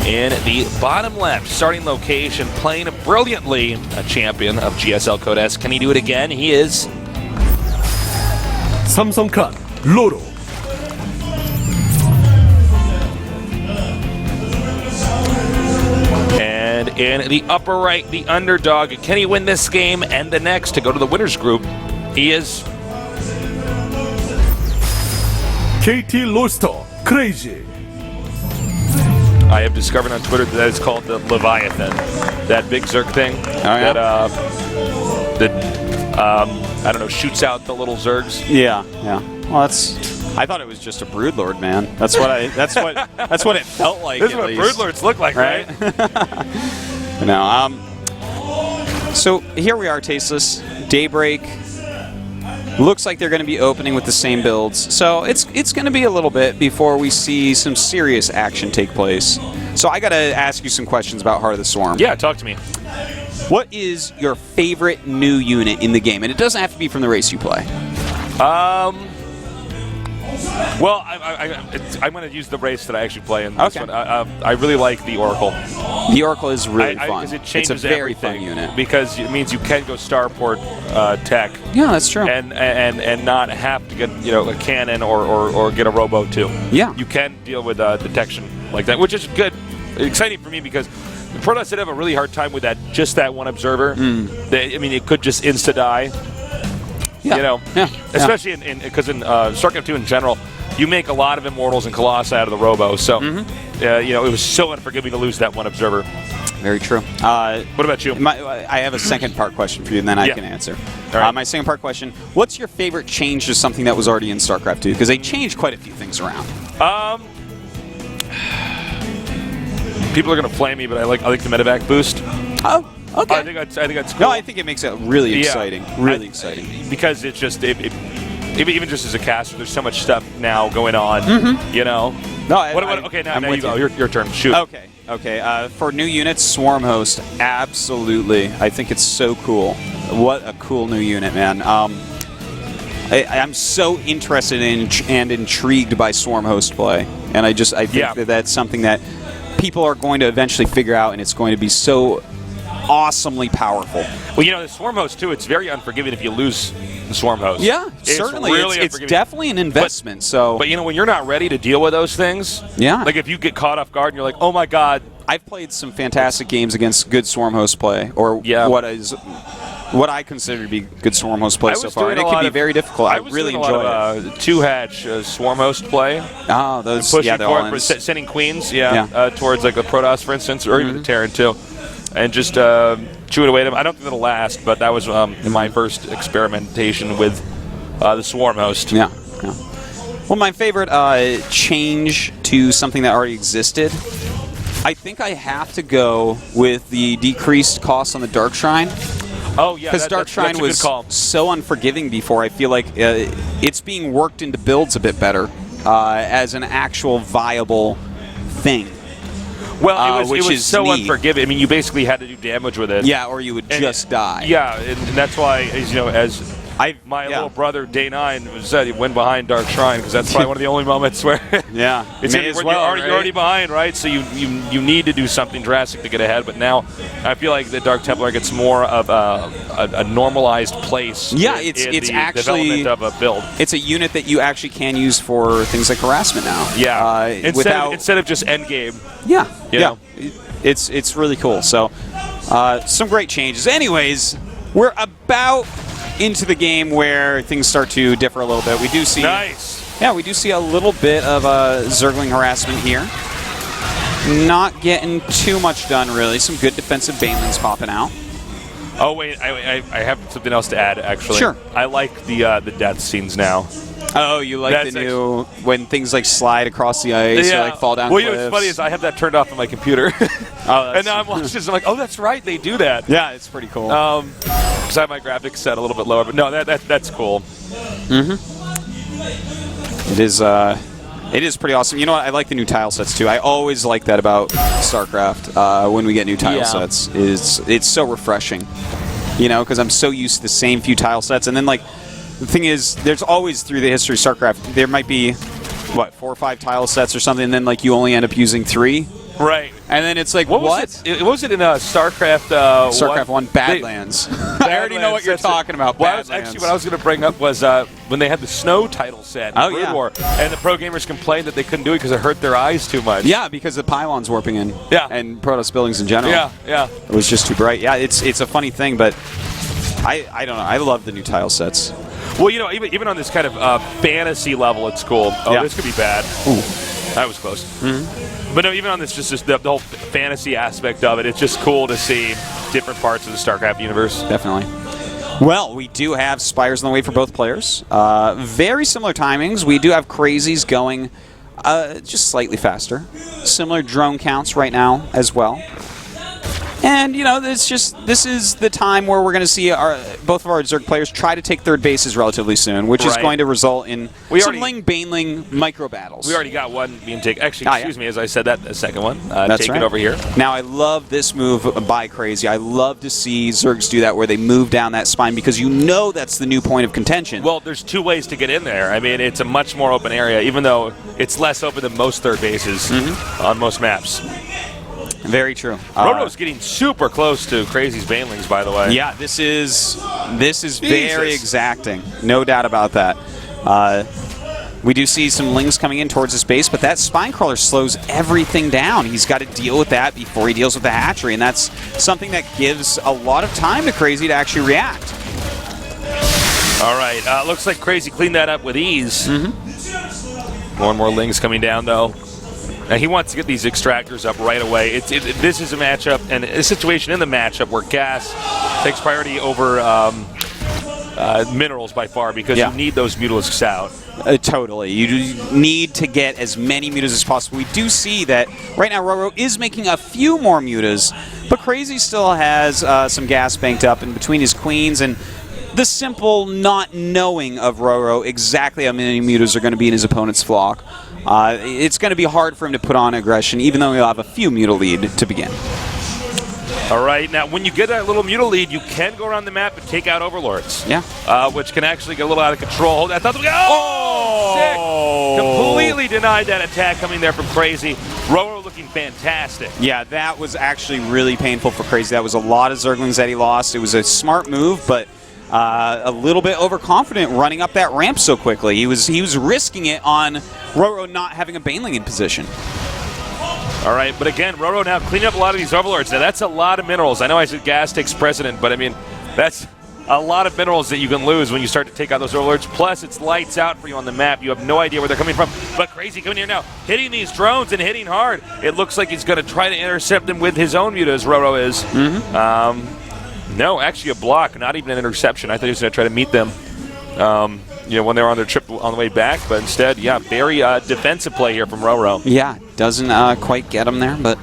in the bottom left starting location, playing brilliantly, a champion of GSL Code S. Can he do it again? He is 삼성칸 RorO. And in the upper right, the underdog. Can he win this game and the next to go to the winners group? He is KT Roster Crazy. I have discovered on Twitter that it's called the Leviathan. That big Zerg thing that I don't know, shoots out the little Zergs. Yeah, yeah. Well, I thought it was just a Broodlord, man. That's what it felt like. This is what Broodlords look like, right? No. So here we are, Tasteless. Daybreak. Looks like they're going to be opening with the same builds. So it's going to be a little bit before we see some serious action take place. So I got to ask you some questions about Heart of the Swarm. Yeah, talk to me. What is your favorite new unit in the game? And it doesn't have to be from the race you play. Well, I'm going to use the race that I actually play in this one. I really like the Oracle. The Oracle is really fun. Because it changes it's a very everything. fun unit. Because it means you can go starport tech. Yeah, that's true. And not have to get a cannon or get a robo too. Yeah. You can deal with detection like that, which is good. Exciting for me because the Protoss did have a really hard time with that one observer. It could just insta die. Yeah. Especially because in StarCraft 2 in general, you make a lot of Immortals and Colossi out of the Robo. So, it was so unforgiving to lose that one observer. Very true. What about you? I have a second part question for you, and then I can answer. All right. My second part question, what's your favorite change to something that was already in StarCraft 2? Because they changed quite a few things around. People are going to flame me, but I like the medevac boost. Oh. Okay. I think that's cool. No, I think it makes it really exciting. Really exciting. Because it's just even just as a caster, there's so much stuff now going on. No. Okay, now you go. Your turn. Shoot. Okay. For new units, Swarm Host, absolutely. I think it's so cool. What a cool new unit, man. I'm so interested in and intrigued by Swarm Host play, and I think that that's something that people are going to eventually figure out, and it's going to be so awesomely powerful. Well, the Swarm Host, too, it's very unforgiving if you lose the Swarm Host. Yeah, certainly. Really it's definitely an investment. But when you're not ready to deal with those things, like if you get caught off guard and you're like, oh my God. I've played some fantastic games against good Swarm Host play, or what I consider to be good Swarm Host play so far, and it can be very difficult. I really enjoy it. 2-hatch Swarm Host play. Oh, those, pushing forward, sending queens, towards like the Protoss, for instance, or even the Terran, too. And just chewing away at them. I don't think that'll last, but that was my first experimentation with the Swarm Host. Yeah. Well, my favorite change to something that already existed, I think I have to go with the decreased cost on the Dark Shrine. Oh, yeah. Because Dark Shrine was so unforgiving before. I feel like it's being worked into builds a bit better as an actual viable thing. Well, it was so neat. unforgiving. I mean, you basically had to do damage with it. Yeah, or you would just die. Yeah, and that's why, my little brother, Day 9, said he went behind Dark Shrine, because that's probably one of the only moments where you're already behind, right? So you need to do something drastic to get ahead. But now I feel like the Dark Templar gets more of a normalized place. Yeah, in it's the actually development of a build. It's a unit that you actually can use for things like harassment now. Yeah, instead of just endgame. Yeah, know? It's really cool. So some great changes. Anyways, we're about into the game where things start to differ a little bit. We do see we do see a little bit of Zergling harassment here. Not getting too much done, really. Some good defensive Banelings popping out. Oh, wait, I have something else to add, actually. Sure. I like the death scenes now. Oh, you like the new, when things like slide across the ice or like fall down cliffs? What's funny is I have that turned off on my computer. And now I'm watching this, I'm like, oh, that's right, they do that. Yeah, it's pretty cool. Because I have my graphics set a little bit lower, but no, that's cool. It is pretty awesome. You know what? I like the new tile sets too. I always like that about StarCraft when we get new tile sets. It's so refreshing, because I'm so used to the same few tile sets. And then the thing is, there's always through the history of StarCraft, there might be 4 or 5 tile sets or something, and then you only end up using 3. Right. And then it's like, what? Was it in StarCraft? StarCraft 1 Badlands. I already know what you're talking about. Well, actually, what I was going to bring up was when they had the snow title set in Brood War, and the pro gamers complained that they couldn't do it because it hurt their eyes too much. Yeah, because the pylons warping in. Yeah. And Protoss buildings in general. Yeah, yeah. It was just too bright. Yeah, it's a funny thing, but I don't know. I love the new tile sets. Well, you know, even on this kind of fantasy level, it's cool. Oh, this could be bad. Ooh. That was close. But no, even on this, just the whole fantasy aspect of it, it's just cool to see different parts of the StarCraft universe. Definitely. Well, we do have Spires on the way for both players. Very similar timings. We do have Crazies going just slightly faster. Similar drone counts right now as well. And, you know, this is the time where we're going to see both of our Zerg players try to take third bases relatively soon, which is going to result in some Ling-Baneling micro battles. We already got one being taken. Actually, excuse me, as I said that, the second one taken over here. Now, I love this move by Crazy. I love to see Zergs do that where they move down that spine because you know that's the new point of contention. Well, there's two ways to get in there. I mean, it's a much more open area, even though it's less open than most third bases on most maps. Very true. RorO's getting super close to Crazy's Banelings, by the way. Yeah, this is very exacting. No doubt about that. We do see some Lings coming in towards his base, but that Spinecrawler slows everything down. He's got to deal with that before he deals with the hatchery, and that's something that gives a lot of time to Crazy to actually react. All right. Looks like Crazy cleaned that up with ease. More and more Lings coming down, though. Now, he wants to get these extractors up right away. This is a matchup and a situation in the matchup where gas takes priority over minerals by far because you need those mutalisks out. Totally. You need to get as many mutas as possible. We do see that right now RorO is making a few more mutas, but Crazy still has some gas banked up in between his queens and the simple not knowing of RorO exactly how many mutas are going to be in his opponent's flock. It's going to be hard for him to put on aggression, even though he'll have a few muta lead to begin. All right, now when you get that little muta lead, you can go around the map and take out Overlords. Yeah. Which can actually get a little out of control. I thought, sick! Completely denied that attack coming there from Crazy. RorO looking fantastic. Yeah, that was actually really painful for Crazy. That was a lot of Zerglings that he lost. It was a smart move, but a little bit overconfident running up that ramp so quickly. He was risking it on RorO not having a Baneling in position. All right, but again, RorO now cleaning up a lot of these Overlords. Now, that's a lot of minerals. I know I said gas takes precedent, but I mean, that's a lot of minerals that you can lose when you start to take out those Overlords. Plus, it's lights out for you on the map. You have no idea where they're coming from. But Crazy coming here now, hitting these drones and hitting hard. It looks like he's going to try to intercept them with his own mutas, RorO is. No, actually a block, not even an interception. I thought he was going to try to meet them, when they were on their trip on the way back. But instead, very defensive play here from RorO. Yeah, doesn't quite get him there. But,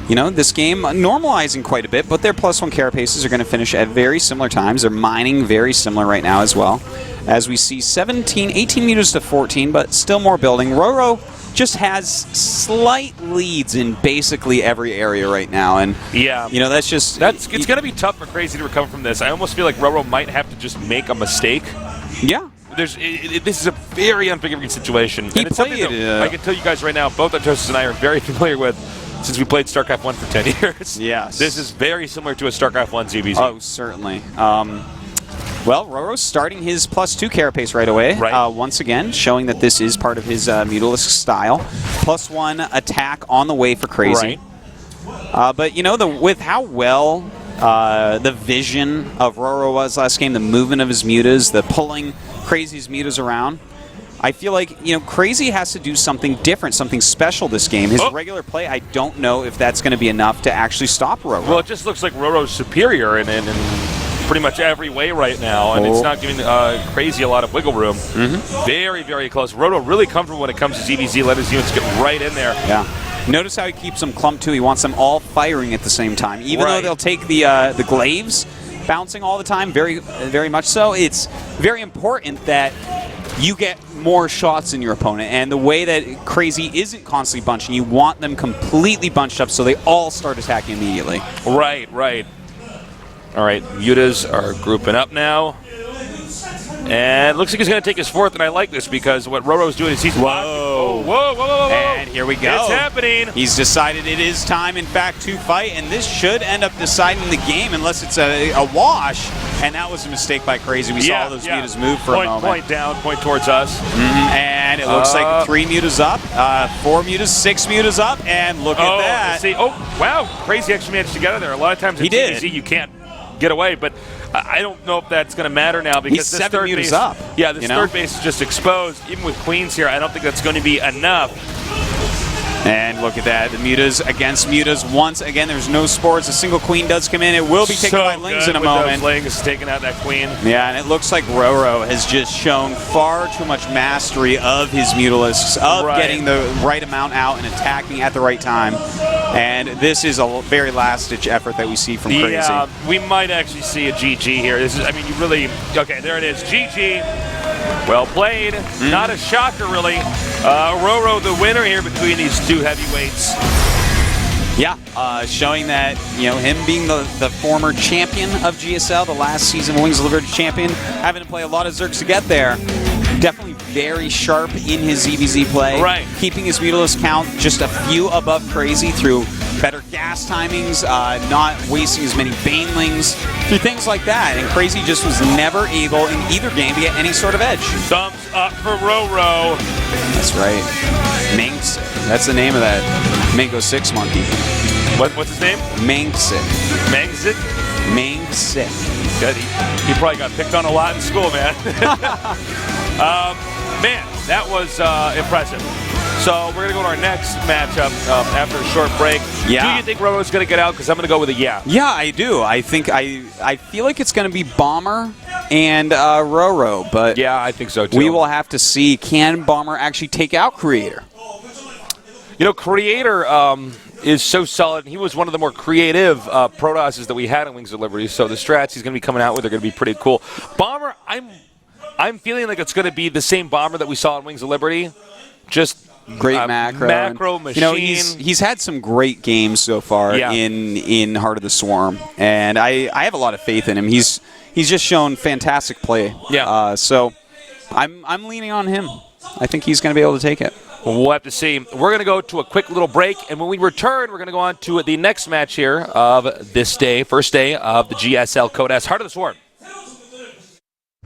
this game normalizing quite a bit. But their +1 carapaces are going to finish at very similar times. They're mining very similar right now as well. As we see 18 meters to 14, but still more building. RorO just has slight leads in basically every area right now, and that's just it's going to be tough for Crazy to recover from this. I almost feel like RorO might have to just make a mistake. Yeah, this is a very unforgiving situation, and it's something that I can tell you guys right now. Both Artosis and I are very familiar with since we played StarCraft 1 for 10 years. Yes, this is very similar to a StarCraft 1 ZBZ. Oh, certainly. Well, RorO's starting his +2 carapace right away. Once again, showing that this is part of his Mutalisk style. +1 attack on the way for Crazy. But, with how well the vision of RorO was last game, the movement of his mutas, the pulling Crazy's mutas around, I feel like, Crazy has to do something different, something special this game. His regular play, I don't know if that's going to be enough to actually stop RorO. Well, it just looks like RorO's superior in pretty much every way right now, and it's not giving Crazy a lot of wiggle room. Very, very close. RorO really comfortable when it comes to ZBZ. Let his units get right in there. Yeah. Notice how he keeps them clumped too. He wants them all firing at the same time, even though they'll take the glaives bouncing all the time. Very, very much so. It's very important that you get more shots in your opponent, and the way that Crazy isn't constantly bunching, you want them completely bunched up so they all start attacking immediately. Right. All right, mutas are grouping up now. And it looks like he's going to take his 4th, and I like this because what RorO's doing is he's... Whoa. And here we go. It's happening. He's decided it is time, in fact, to fight, and this should end up deciding the game unless it's a wash. And that was a mistake by Crazy. We saw those mutas move for a moment. Point down, point towards us. And it looks like 3 mutas up, 4 mutas, 6 mutas up, and look at that. See, wow, Crazy actually managed to get out of there. A lot of times in TVZ you can't get away, but I don't know if that's going to matter now because he's this 7 third mutas base, up. Yeah, this third base is just exposed. Even with queens here, I don't think that's going to be enough. And look at that, the mutas against mutas. Once again, there's no spores. A single queen does come in. It will be taken by Lings in a moment. Lings taking out that queen. Yeah, and it looks like RorO has just shown far too much mastery of his Mutalisks, of getting the right amount out and attacking at the right time. And this is a very last-ditch effort that we see from Crazy. Yeah, we might actually see a GG here. This is, I mean, you really, okay, there it is, GG. Well played. Not a shocker, really. RorO the winner here between these two heavyweights. Yeah, showing that, you know, him being the former champion of GSL, the last season Wings of Liberty champion, having to play a lot of Zergs to get there. Definitely very sharp in his EVZ play. Right. Keeping his Mutalisk count just a few above Crazy through better gas timings, not wasting as many Banelings, through things like that. And Crazy just was never able in either game to get any sort of edge. Thumbs up for RorO. That's right. MANGOSIX. That's the name of that MANGOSIX monkey. What's his name? MANGOSIX. MANGOSIX? MANGOSIX. Good. He probably got picked on a lot in school, man. Man, that was impressive. So we're going to go to our next matchup after a short break. Yeah. Do you think RorO's going to get out? Because I'm going to go with a yeah. Yeah, I do. I think I feel like it's going to be Bomber and RorO, but yeah, I think so too. We will have to see, can Bomber actually take out Creator? You know, Creator is so solid. He was one of the more creative Protosses that we had in Wings of Liberty, so the strats he's going to be coming out with are going to be pretty cool. Bomber, I'm feeling like it's going to be the same Bomber that we saw in Wings of Liberty, just great macro machine. You know, he's had some great games so far in Heart of the Swarm, and I have a lot of faith in him. He's just shown fantastic play. Yeah. So I'm leaning on him. I think he's going to be able to take it. We'll have to see. We're going to go to a quick little break, and when we return, we're going to go on to the next match here of this day, first day of the GSL Code S Heart of the Swarm.